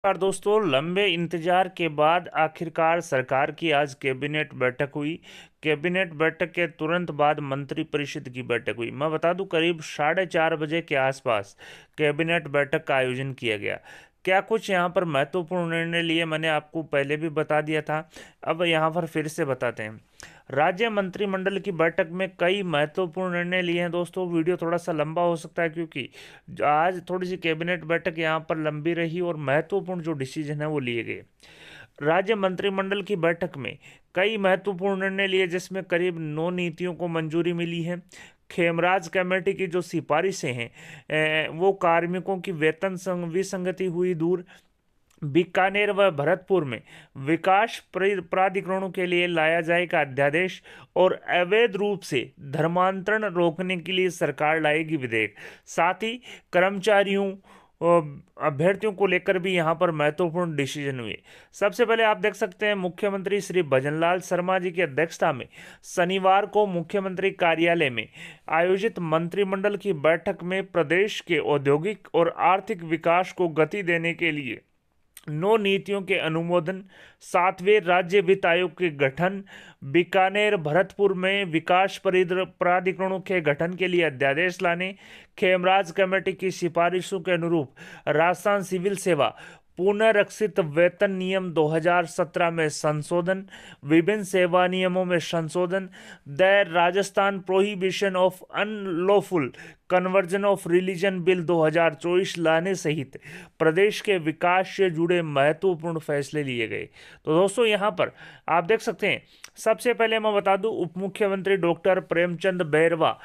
और दोस्तों, लंबे इंतजार के बाद आखिरकार सरकार की आज कैबिनेट बैठक हुई। कैबिनेट बैठक के तुरंत बाद मंत्रिपरिषद की बैठक हुई। मैं बता दूं, करीब 4:30 बजे के आसपास कैबिनेट बैठक का आयोजन किया गया। क्या कुछ यहाँ पर महत्वपूर्ण निर्णय लिए, मैंने आपको पहले भी बता दिया था। अब यहाँ पर फिर से बताते हैं। राज्य मंत्रिमंडल की बैठक में कई महत्वपूर्ण निर्णय लिए हैं। दोस्तों, वीडियो थोड़ा सा लंबा हो सकता है क्योंकि आज थोड़ी सी कैबिनेट बैठक यहाँ पर लंबी रही और महत्वपूर्ण जो डिसीजन है वो लिए गए। राज्य मंत्रिमंडल की बैठक में कई महत्वपूर्ण निर्णय लिए, जिसमें करीब 9 नीतियों को मंजूरी मिली है। खेमराज कमेटी की जो सिफारिशें हैं, वो कार्मिकों की वेतन विसंगति हुई दूर। बीकानेर व भरतपुर में विकास प्राधिकरणों के लिए लाया जाएगा अध्यादेश। और अवैध रूप से धर्मांतरण रोकने के लिए सरकार लाएगी विधेयक। साथ ही कर्मचारियों अभ्यर्थियों को लेकर भी यहाँ पर महत्वपूर्ण डिसीजन हुए। सबसे पहले आप देख सकते हैं, मुख्यमंत्री श्री भजनलाल शर्मा जी की अध्यक्षता में शनिवार को मुख्यमंत्री कार्यालय में आयोजित मंत्रिमंडल की बैठक में प्रदेश के औद्योगिक और आर्थिक विकास को गति देने के लिए 9 नीतियों के अनुमोदन, 7वें राज्य वित्त आयोग के गठन, बीकानेर भरतपुर में विकास प्राधिकरणों के गठन के लिए अध्यादेश लाने, खेमराज कमेटी की सिफारिशों के अनुरूप राजस्थान सिविल सेवा पुनर्रक्षित वेतन नियम 2017 में संशोधन, विभिन्न सेवा नियमों में संशोधन, the Rajasthan prohibition of unlawful conversion of religion bill 2024 लाने सहित प्रदेश के विकास से जुड़े महत्वपूर्ण फैसले लिए गए। तो दोस्तों, यहाँ पर आप देख सकते हैं, सबसे पहले मैं बता दूं, उप मुख्यमंत्री डॉक्टर प्रेमचंद बैरवा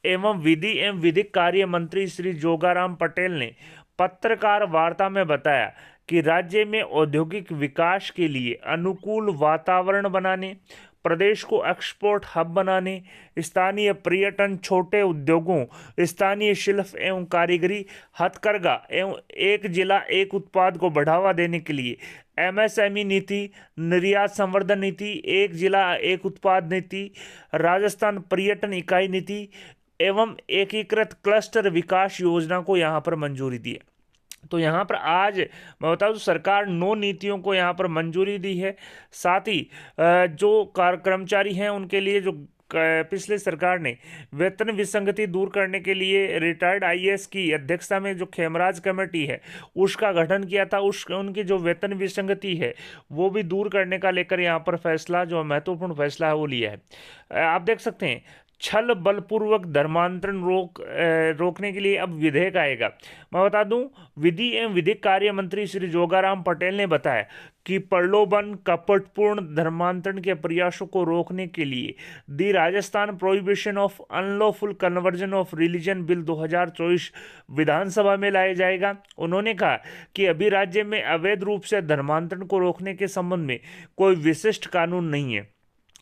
एवं विधि एवं विधिक कार्य मंत्री श्री जोगाराम पटेल ने पत्रकार वार्ता में बताया कि राज्य में औद्योगिक विकास के लिए अनुकूल वातावरण बनाने, प्रदेश को एक्सपोर्ट हब बनाने, स्थानीय पर्यटन, छोटे उद्योगों, स्थानीय शिल्प एवं कारीगरी, हथकरघा एवं एक जिला एक उत्पाद को बढ़ावा देने के लिए एमएसएमई नीति, निर्यात संवर्धन नीति, एक जिला एक उत्पाद नीति, राजस्थान पर्यटन इकाई नीति एवं एकीकृत क्लस्टर विकास योजना को यहाँ पर मंजूरी दी है। तो यहाँ पर आज मैं बताऊँ तो सरकार 9 नीतियों को यहाँ पर मंजूरी दी है। साथ ही जो कर्मचारी हैं उनके लिए जो पिछले सरकार ने वेतन विसंगति दूर करने के लिए रिटायर्ड आईएएस की अध्यक्षता में जो खेमराज कमेटी है उसका गठन किया था, उनकी जो वेतन विसंगति है वो भी दूर करने का लेकर यहाँ पर फैसला, जो महत्वपूर्ण फैसला है वो लिया है। आप देख सकते हैं, छल बलपूर्वक धर्मांतरण रोकने के लिए अब विधेयक आएगा। मैं बता दूं, विधि एवं विधिक कार्य मंत्री श्री जोगाराम पटेल ने बताया कि प्रलोभन कपटपूर्ण धर्मांतरण के प्रयासों को रोकने के लिए the Rajasthan prohibition of unlawful conversion of religion bill 2024 विधानसभा में लाया जाएगा। उन्होंने कहा कि अभी राज्य में अवैध रूप से धर्मांतरण को रोकने के संबंध में कोई विशिष्ट कानून नहीं है,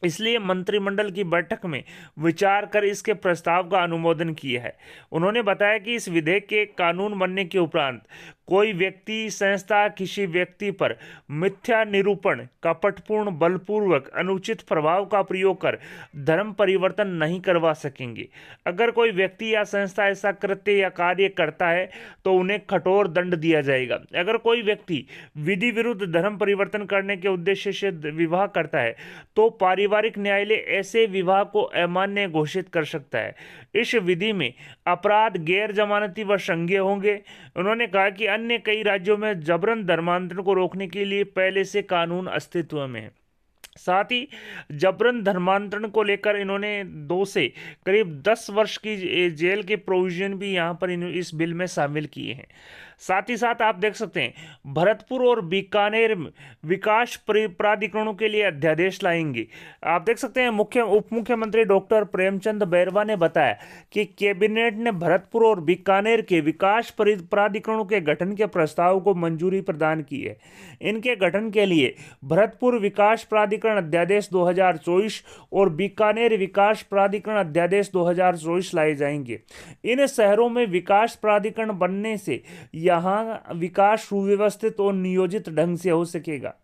इसलिए मंत्रिमंडल की बैठक में विचार कर इसके प्रस्ताव का अनुमोदन किया है। उन्होंने बताया कि इस विधेयक के कानून बनने के उपरांत कोई व्यक्ति संस्था किसी व्यक्ति पर मिथ्या निरूपण, कपटपूर्ण, बलपूर्वक, अनुचित प्रभाव का प्रयोग कर धर्म परिवर्तन नहीं करवा सकेंगे। अगर कोई व्यक्ति या संस्था ऐसा कृत्य या कार्य करता है तो उन्हें कठोर दंड दिया जाएगा। अगर कोई व्यक्ति विधि विरुद्ध धर्म परिवर्तन करने के उद्देश्य से विवाह करता है तो पारिवारिक न्यायालय ऐसे विवाह को अमान्य घोषित कर सकता है। इस विधि में अपराध गैर जमानती व संज्ञेय होंगे। उन्होंने कहा कि अन्य कई राज्यों में जबरन धर्मांतरण को रोकने के लिए पहले से कानून अस्तित्व में है। साथ ही जबरन धर्मांतरण को लेकर इन्होंने 2 से करीब 10 वर्ष की जेल के प्रोविजन भी यहां पर इस बिल में शामिल किए हैं। साथ ही साथ आप देख सकते हैं, भरतपुर और बीकानेर में विकास प्राधिकरणों के लिए अध्यादेश लाएंगे। आप देख सकते हैं, उप मुख्यमंत्री डॉक्टर प्रेमचंद बैरवा ने बताया कि कैबिनेट ने भरतपुर और बीकानेर के विकास प्राधिकरणों के गठन के प्रस्ताव को मंजूरी प्रदान की है। इनके गठन के लिए भरतपुर विकास प्राधिकरण अध्यादेश 2024 और बीकानेर विकास प्राधिकरण अध्यादेश 2024 लाए जाएंगे। इन शहरों में विकास प्राधिकरण बनने से यहाँ विकास सुव्यवस्थित और नियोजित ढंग से हो सकेगा।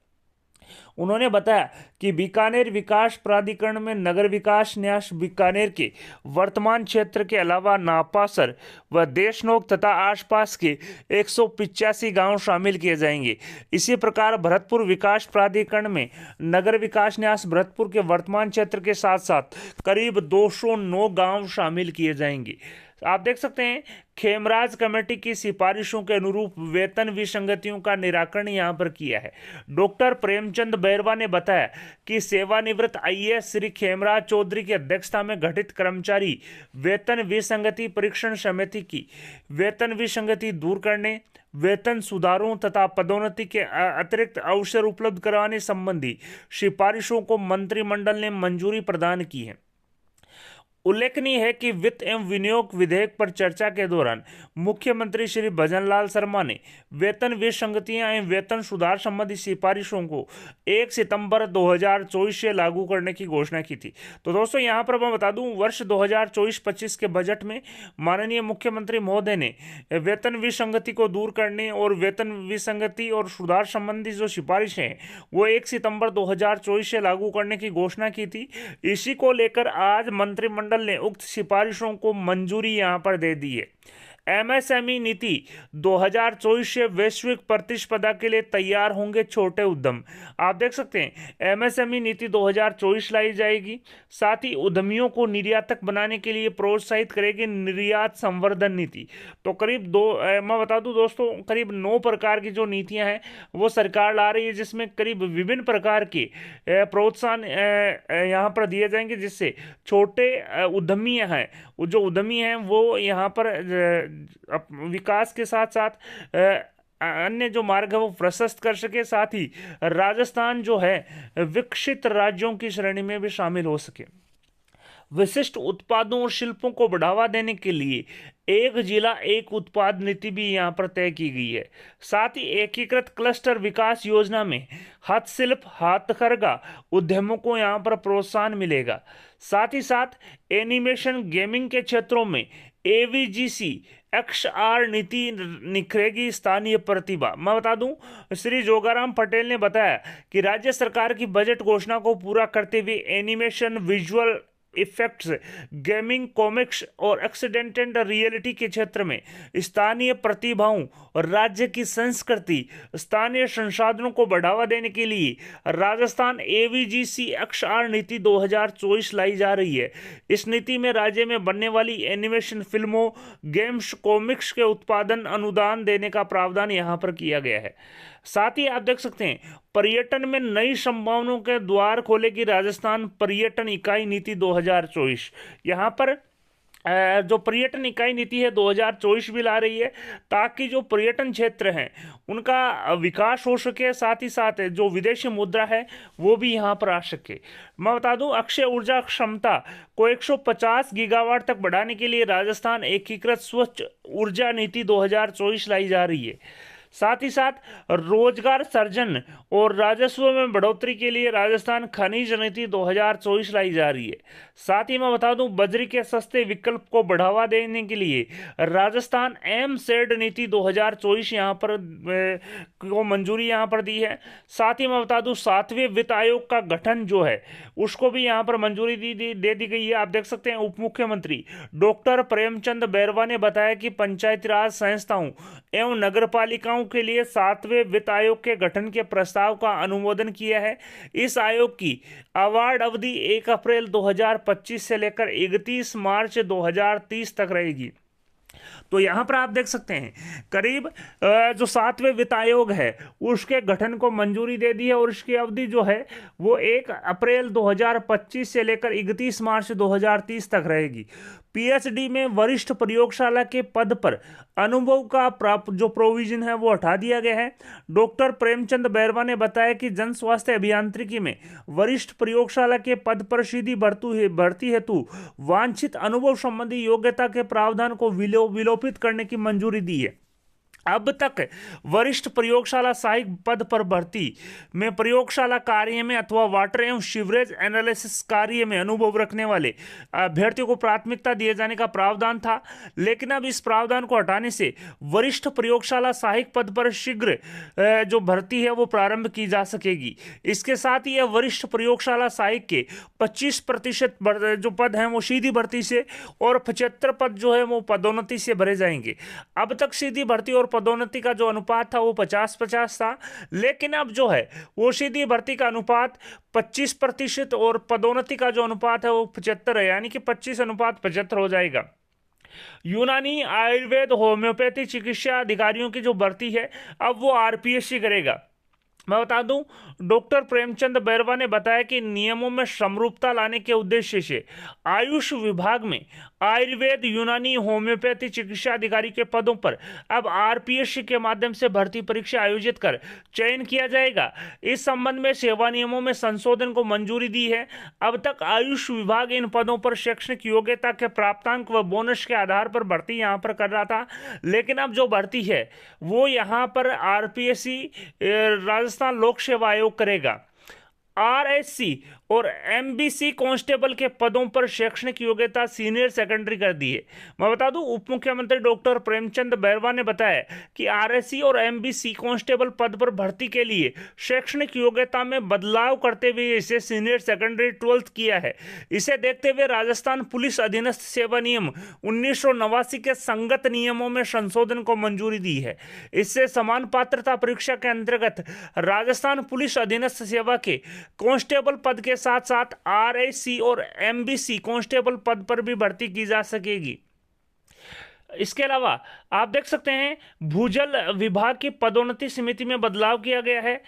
उन्होंने बताया कि बीकानेर विकास प्राधिकरण में नगर विकास न्यास बीकानेर के वर्तमान क्षेत्र के अलावा नापासर व देशनोक तथा आसपास के 185 गांव शामिल किए जाएंगे। इसी प्रकार भरतपुर विकास प्राधिकरण में नगर विकास न्यास भरतपुर के वर्तमान क्षेत्र के साथ साथ करीब 209 गांव शामिल किए जाएंगे। आप देख सकते हैं खेमराज कमेटी की सिफारिशों के अनुरूप वेतन विसंगतियों का निराकरण यहां पर किया है। डॉक्टर प्रेमचंद बैरवा ने बताया कि सेवानिवृत्त आईएएस श्री खेमराज चौधरी की अध्यक्षता में गठित कर्मचारी वेतन विसंगति परीक्षण समिति की वेतन विसंगति दूर करने, वेतन सुधारों तथा पदोन्नति के अतिरिक्त अवसर उपलब्ध कराने संबंधी सिफारिशों को मंत्रिमंडल ने मंजूरी प्रदान की है। उल्लेखनीय है कि वित्त एवं विनियोग विधेयक पर चर्चा के दौरान मुख्यमंत्री श्री भजनलाल शर्मा ने वेतन विसंगतियां एवं वेतन सुधार संबंधी सिफारिशों को 1 सितंबर 2024 से लागू करने की घोषणा की थी। तो दोस्तों यहां पर मैं बता दूं वर्ष 2024-25 के बजट में माननीय मुख्यमंत्री महोदय ने वेतन विसंगति को दूर करने और वेतन विसंगति और सुधार संबंधी जो सिफारिशें हैं वो 1 सितंबर 2024 से लागू करने की घोषणा की थी। इसी को लेकर आज मंत्रिमंडल ने उक्त सिफारिशों को मंजूरी यहां पर दे दी है। एमएसएमई नीति 2024 से वैश्विक प्रतिस्पर्धा के लिए तैयार होंगे छोटे उद्यम। आप देख सकते हैं एमएसएमई नीति 2024 लाई जाएगी, साथ ही उद्यमियों को निर्यातक बनाने के लिए प्रोत्साहित करेगी निर्यात संवर्धन नीति। तो करीब मैं बता दूं दोस्तों करीब 9 प्रकार की जो नीतियां हैं वो सरकार ला रही है, जिसमें करीब विभिन्न प्रकार के प्रोत्साहन यहाँ पर दिए जाएंगे, जिससे छोटे उद्यमी हैं जो उद्यमी हैं वो यहाँ पर विकास के साथ साथ अन्य जो मार्ग है वो प्रशस्त कर सके, साथ ही राजस्थान जो है विकसित राज्यों की श्रेणी में भी शामिल हो सके। विशिष्ट उत्पादों और शिल्पों को बढ़ावा देने के लिए एक जिला एक उत्पाद नीति भी यहाँ पर तय की गई है। साथ ही एकीकृत क्लस्टर विकास योजना में हस्तशिल्प हथकरघा उद्यमों को यहाँ पर प्रोत्साहन मिलेगा। साथ ही साथ एनिमेशन गेमिंग के क्षेत्रों में एवीजीसी XR नीति निखरेगी स्थानीय प्रतिभा। मैं बता दूं श्री जोगाराम पटेल ने बताया कि राज्य सरकार की बजट घोषणा को पूरा करते हुए animation, visual effects, gaming, comics और एक्सीडेंटेड रियलिटी के क्षेत्र में स्थानीय प्रतिभाओं और राज्य की संस्कृति, स्थानीय संसाधनों को बढ़ावा देने के लिए राजस्थान एवीजीसी XR नीति 2024 लाई जा रही है। इस नीति में राज्य में बनने वाली एनिमेशन फिल्मों, गेम्स, कॉमिक्स के उत्पादन अनुदान देने का प्रावधान यहाँ पर किया गया है। साथ ही आप देख सकते हैं पर्यटन में नई संभावनाओं के द्वार खोलेगी राजस्थान पर्यटन इकाई नीति 2024। यहाँ पर जो पर्यटन इकाई नीति है 2024 भी ला रही है, ताकि जो पर्यटन क्षेत्र हैं उनका विकास हो सके, साथ ही साथ जो विदेशी मुद्रा है वो भी यहाँ पर आ सके। मैं बता दूं अक्षय ऊर्जा क्षमता को 150 गीगावाट तक बढ़ाने के लिए राजस्थान एकीकृत स्वच्छ ऊर्जा नीति 2024 लाई जा रही है। साथ ही साथ रोजगार सृजन और राजस्व में बढ़ोतरी के लिए राजस्थान खनिज नीति 2024 लाई जा रही है। साथ ही मैं बता दूं बजरी के सस्ते विकल्प को बढ़ावा देने के लिए राजस्थान एमसेड नीति 2024 यहाँ पर को मंजूरी यहाँ पर दी है। साथ ही मैं बता दूं 7वें वित्त आयोग का गठन जो है उसको भी यहाँ पर मंजूरी दे दी गई है। आप देख सकते हैं उप मुख्यमंत्री डॉक्टर प्रेमचंद बैरवा ने बताया कि पंचायती राज संस्थाओं एवं नगरपालिकाओं के लिए 7वें वित्त आयोग के गठन के प्रस्ताव का अनुमोदन किया है। इस आयोग की अवार्ड अवधि 1 अप्रैल 2025 से लेकर 31 मार्च 2030 तक रहेगी। तो यहाँ पर आप देख सकते हैं करीब जो 7वें वित्त आयोग है उसके गठन को मंजूरी दे दी है और इसकी अवधि जो है वो 1 अप्रैल 2025 से लेकर 31 मार्च 2030 तक रहेगी। पीएचडी में वरिष्ठ प्रयोगशाला के पद पर अनुभव का प्राप्त जो प्रोविजन है वो हटा दिया गया है। डॉक्टर प्रेमचंद बैरवा ने बताया कि जन स्वास्थ्य अभियांत्रिकी में वरिष्ठ प्रयोगशाला के पद पर सीधी भर्ती हेतु वांछित अनुभव संबंधी योग्यता के प्रावधान को विलोपित करने की मंजूरी दी है। अब तक वरिष्ठ प्रयोगशाला सहायक पद पर भर्ती में प्रयोगशाला कार्य में अथवा वाटर एवं सीवरेज एनालिसिस कार्य में अनुभव रखने वाले अभ्यर्थियों को प्राथमिकता दिए जाने का प्रावधान था, लेकिन अब इस प्रावधान को हटाने से वरिष्ठ प्रयोगशाला सहायक पद पर शीघ्र जो भर्ती है वो प्रारंभ की जा सकेगी। इसके साथ ही यह वरिष्ठ प्रयोगशाला सहायक के 25% जो पद हैं वो सीधी भर्ती से और 75 पद जो है वो पदोन्नति से भरे जाएंगे। अब तक सीधी भर्ती और पदोन्नति का जो अनुपात था वो 50-50 था, लेकिन अब जो है वो सीधी भर्ती का अनुपात 25% और पदोन्नति का जो अनुपात है वो 75 है, यानी कि 25:75 हो जाएगा। यूनानी, आयुर्वेद, होम्योपैथी चिकित्सा अधिकारियों की जो भर्ती है अब वो आरपीएससी करेगा। मैं बता दूं, डॉक्टर प्रेमचंद बैरवा ने बताया कि नियमों में समरूपता लाने के उद्देश्य से आयुष विभाग में आयुर्वेद, यूनानी, होम्योपैथी चिकित्सा अधिकारी के पदों पर अब आरपीएससी के माध्यम से भर्ती परीक्षा आयोजित कर चयन किया जाएगा। इस संबंध में सेवा नियमों में संशोधन को मंजूरी दी है। अब तक आयुष विभाग इन पदों पर शैक्षणिक योग्यता के प्राप्तांक व बोनस के आधार पर भर्ती यहाँ पर कर रहा था, लेकिन अब जो भर्ती है वो यहाँ पर आरपीएससी राजस्थान लोक सेवा आयोग करेगा। आरएससी और एमबीसी कांस्टेबल के पदों पर शैक्षणिक योग्यता सीनियर सेकेंडरी कर दी है। मैं बता दूं, उप मुख्यमंत्री डॉक्टर प्रेमचंद बैरवा ने बताया कि आरएससी और एमबीसी कांस्टेबल पद पर भर्ती के लिए शैक्षणिक योग्यता में बदलाव करते हुए इसे सीनियर सेकेंडरी 12th किया है। इसे देखते हुए राजस्थान पुलिस अधीनस्थ सेवा नियम 1989 के संगत नियमों में संशोधन को मंजूरी दी है। इससे समान पात्रता परीक्षा के अंतर्गत राजस्थान पुलिस अधीनस्थ सेवा के कांस्टेबल पद के साथ साथ आरएससी और एमबीसी कांस्टेबल पद पर भी भर्ती की जा सकेगी। इसके अलावा आप देख सकते हैं भूजल विभाग की पदोन्नति समिति में बदलाव किया गया है।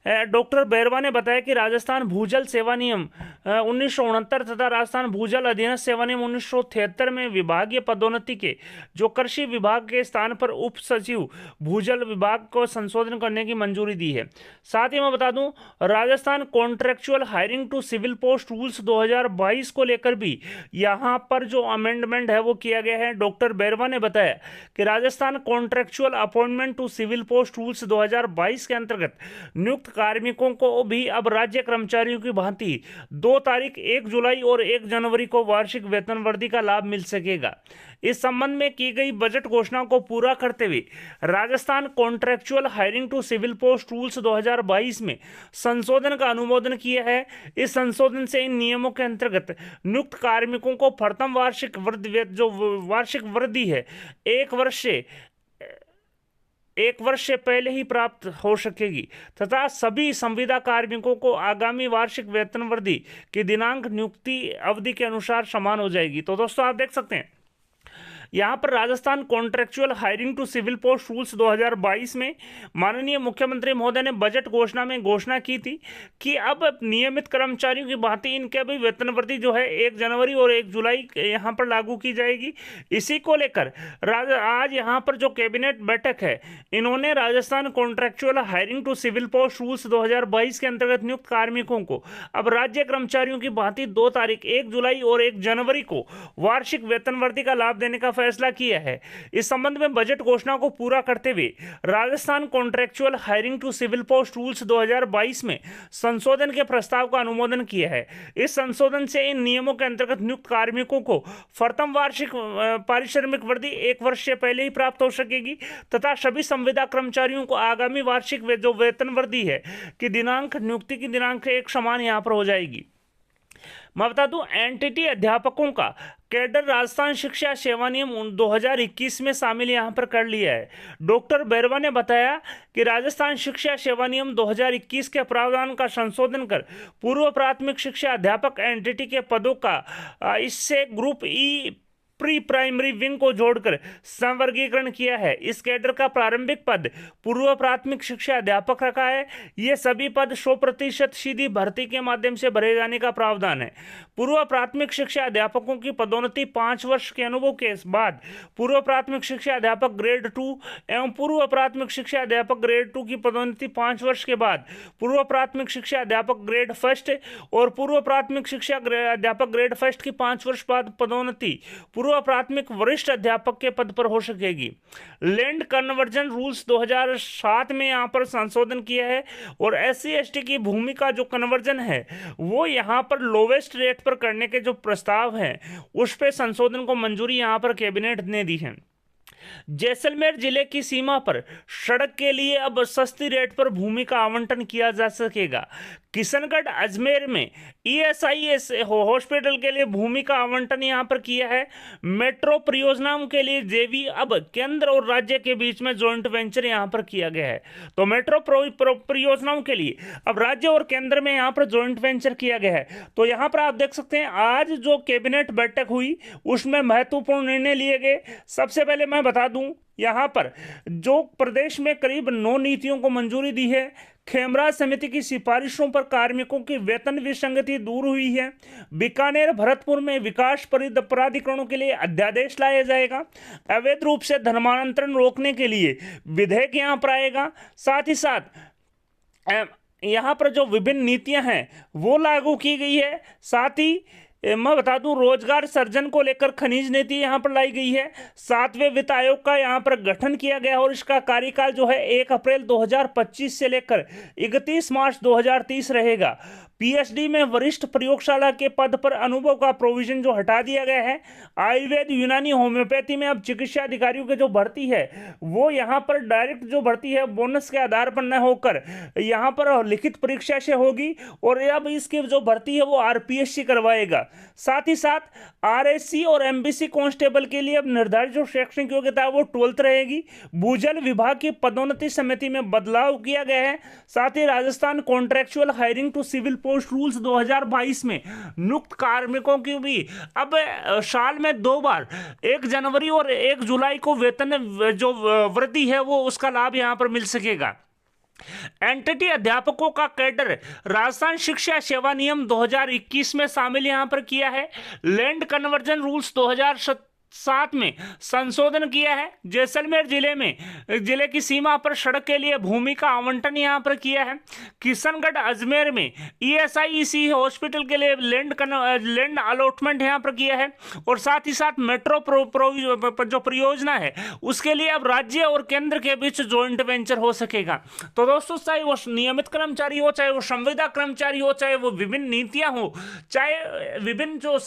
डॉक्टर बैरवा ने बताया कि राजस्थान भूजल सेवा नियम 1969 तथा राजस्थान भूजल अधीनस्थ सेवा नियम 1973 में विभागीय पदोन्नति के जो कृषि विभाग के स्थान पर उप सचिव भूजल विभाग को संशोधन करने की मंजूरी दी है। साथ ही मैं बता दूं, Rajasthan contractual hiring to civil post rules 2022 को लेकर भी यहाँ पर जो अमेंडमेंट है वो किया गया है। डॉक्टर बैरवा ने बताया कि Rajasthan contractual appointment to civil post rules 2022 के अंतर्गत नियुक्त कार्मिकों को भी अब राज्य कर्मचारियों की भांति 2 तारीख 1 जुलाई और 1 जनवरी को वार्षिक वेतन वृद्धि का लाभ मिल सकेगा। इस संबंध में की गई बजट घोषणा को पूरा करते हुए Rajasthan contractual hiring to civil post rules 2022 में संशोधन का अनुमोदन किया है। इस संशोधन से इन नियमों के अंतर्गत नियुक्त कार्मिकों को प्रथम वार्षिक वृद्धि है 1 वर्ष से पहले ही प्राप्त हो सकेगी तथा सभी संविदा कार्मिकों को आगामी वार्षिक वेतन वृद्धि की दिनांक नियुक्ति अवधि के अनुसार समान हो जाएगी। तो दोस्तों आप देख सकते हैं यहाँ पर Rajasthan contractual hiring to civil post rules 2022 में माननीय मुख्यमंत्री महोदय ने बजट घोषणा में घोषणा की थी कि अब नियमित कर्मचारियों की भांति इनके भी वेतन वृद्धि जो है 1 जनवरी और 1 जुलाई यहाँ पर लागू की जाएगी। इसी को लेकर आज यहाँ पर जो कैबिनेट बैठक है, इन्होंने Rajasthan contractual hiring to civil post rules 2022 के अंतर्गत नियुक्त कार्मिकों को अब राज्य कर्मचारियों की भांति 2 तारीख 1 जुलाई और 1 जनवरी को वार्षिक वेतन वृद्धि का लाभ देने का फैसला किया है। इस संबंध में बजट घोषणा को पूरा करते हुए Rajasthan contractual hiring to civil post rules 2022 में संशोधन के प्रस्ताव का अनुमोदन किया है। इस संशोधन से इन नियमों के अंतर्गत नियुक्त कार्मिकों को प्रथम वार्षिक पारिश्रमिक वृद्धि 1 वर्ष से पहले ही प्राप्त हो सकेगी तथा सभी संविदा कर्मचारियों को आगामी वार्षिक जो वेतन वृद्धि है की दिनांक नियुक्ति की दिनांक एक समान यहाँ पर हो जाएगी। मैं बता दूं, एनटीटी अध्यापकों का कैडर राजस्थान शिक्षा सेवा नियम 2021 में शामिल यहां पर कर लिया है। डॉक्टर बैरवा ने बताया कि राजस्थान शिक्षा सेवा नियम 2021 के प्रावधान का संशोधन कर पूर्व प्राथमिक शिक्षा अध्यापक एनटीटी के पदों का इससे ग्रुप ई प्री प्राइमरी विंग को जोड़कर संवर्गीकरण किया है। इस कैडर का प्रारंभिक पद पूर्व प्राथमिक शिक्षा अध्यापक रखा है। ये सभी पद 100% सीधी भर्ती के माध्यम से भरे जाने का प्रावधान है। पूर्व प्राथमिक शिक्षा अध्यापकों की पदोन्नति 5 वर्ष के अनुभव के बाद पूर्व प्राथमिक शिक्षा अध्यापक ग्रेड 2 एवं पूर्व प्राथमिक शिक्षा अध्यापक ग्रेड 2 की पदोन्नति 5 वर्ष के बाद पूर्व प्राथमिक शिक्षा अध्यापक ग्रेड 1 और पूर्व प्राथमिक शिक्षा अध्यापक ग्रेड 1 की 5 वर्ष बाद पदोन्नति पूर्व प्राथमिक वरिष्ठ अध्यापक के पद पर हो सकेगी। लैंड कन्वर्जन रूल्स 2007 में यहाँ पर संशोधन किया है और SC/ST की भूमि का जो कन्वर्जन है वो यहाँ पर लोवेस्ट रेट पर करने के जो प्रस्ताव हैं उस पे संशोधन को मंजूरी यहाँ पर कैबिनेट ने दी है। जैसलमेर जिले की सीमा पर सड़क के लिए अब सस्ती रेट पर भूमि का आवंटन किया जा सकेगा। किशनगढ़ अजमेर में ESIS हॉस्पिटल के लिए भूमि का आवंटन यहां पर किया है। मेट्रो परियोजनाओं के लिए JV अब केंद्र और राज्य के बीच में जॉइंट वेंचर यहां पर किया गया है। तो मेट्रो परियोजनाओं के लिए अब राज्य और केंद्र में यहां पर जॉइंट वेंचर किया गया है। तो यहां पर आप देख सकते हैं आज जो कैबिनेट बैठक हुई उसमें महत्वपूर्ण निर्णय लिए गए। सबसे पहले मैं बता दूं यहां पर जो प्रदेश में करीब 9 नीतियों को मंजूरी दी है। खेमराज समिति की सिफारिशों पर कार्मिकों की वेतन विसंगति दूर हुई है। बीकानेर भरतपुर में विकास प्राधिकरणों के लिए अध्यादेश लाया जाएगा। अवैध रूप से धर्मांतरण रोकने के लिए विधेयक यहां पर आएगा। साथ ही साथ यहां पर जो विभिन्न नीतियां हैं वो लागू की गई है। साथ ही मैं बता दूं रोजगार सृजन को लेकर खनिज नीति यहां पर लाई गई है। 7वें वित्त आयोग का यहां पर गठन किया गया और इसका कार्यकाल जो है 1 अप्रैल 2025 से लेकर 31 मार्च 2030 रहेगा। PhD में वरिष्ठ प्रयोगशाला के पद पर अनुभव का प्रोविजन जो हटा दिया गया है। आयुर्वेद, यूनानी, होम्योपैथी में अब चिकित्सा अधिकारियों की जो भर्ती है वो यहाँ पर डायरेक्ट जो भर्ती है बोनस के आधार पर न होकर यहाँ पर लिखित परीक्षा से होगी और अब इसकी जो भर्ती है वो RPSC करवाएगा। साथ ही साथ RSC और MBC कांस्टेबल के लिए अब निर्धारित जो शैक्षणिक योग्यता है वो 12th रहेगी। भूजल विभाग की पदोन्नति समिति में बदलाव किया गया है। साथ ही Rajasthan contractual hiring to civil post rules 2022 में नियुक्त कार्मिकों की भी अब साल में 2 बार 1 जनवरी और 1 जुलाई को वेतन जो वृद्धि है वो उसका लाभ यहां पर मिल सकेगा। एंटिटी अध्यापकों का कैडर राजस्थान शिक्षा सेवा नियम 2021 में शामिल यहां पर किया है। लैंड कन्वर्जन रूल्स 2007 में संशोधन किया है। जैसलमेर जिले की सीमा पर सड़क के लिए भूमि का आवंटन यहां पर किया है। किशनगढ़ अजमेर में ESIC हॉस्पिटल के लिए लैंड अलॉटमेंट यहां पर किया है और साथ ही साथ मेट्रो जो परियोजना है उसके लिए अब राज्य और केंद्र के बीच जॉइंट वेंचर हो सकेगा। तो दोस्तों चाहे वो नियमित कर्मचारी हो, चाहे वो संविदा कर्मचारी हो, चाहे वो विभिन्न नीतियां हो, चाहे विभिन्न जो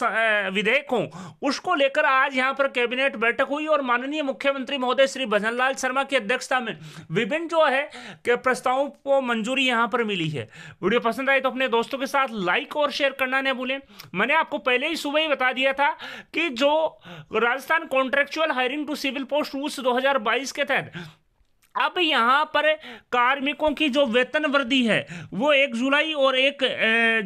विधेयक हो, उसको लेकर आज यहाँ पर कैबिनेट बैठक हुई और माननीय मुख्यमंत्री महोदय श्री भजनलाल शर्मा की अध्यक्षता में विभिन्न जो है के प्रस्तावों को मंजूरी यहां पर मिली है। वीडियो पसंद आए तो अपने दोस्तों के साथ लाइक और शेयर करना न भूलें। मैंने आपको पहले ही सुबह ही बता दिया था कि जो Rajasthan contractual hiring to civil post rules 2022 के तहत अब यहां पर कार्मिकों की जो वेतन वृद्धि है वो 1 जुलाई और 1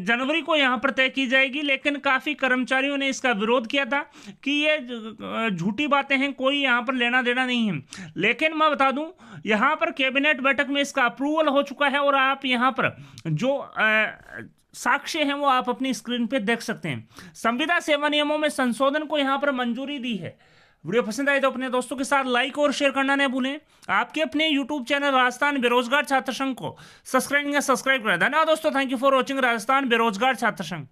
जनवरी को यहां पर तय की जाएगी। लेकिन काफी कर्मचारियों ने इसका विरोध किया था कि ये झूठी बातें हैं, कोई यहां पर लेना देना नहीं है। लेकिन मैं बता दूं यहां पर कैबिनेट बैठक में इसका अप्रूवल हो चुका है और आप यहां पर जो साक्ष्य हैं वो आप अपनी स्क्रीन पे देख सकते हैं। संविदा सेवा नियमों में संशोधन को यहां पर मंजूरी दी है। वीडियो पसंद आए तो अपने दोस्तों के साथ लाइक और शेयर करना न भूलें। आपके अपने YouTube चैनल राजस्थान बेरोजगार छात्र संघ को सब्सक्राइब करें। धन्यवाद दोस्तों, thank you for watching Rajasthan बेरोजगार छात्र संघ।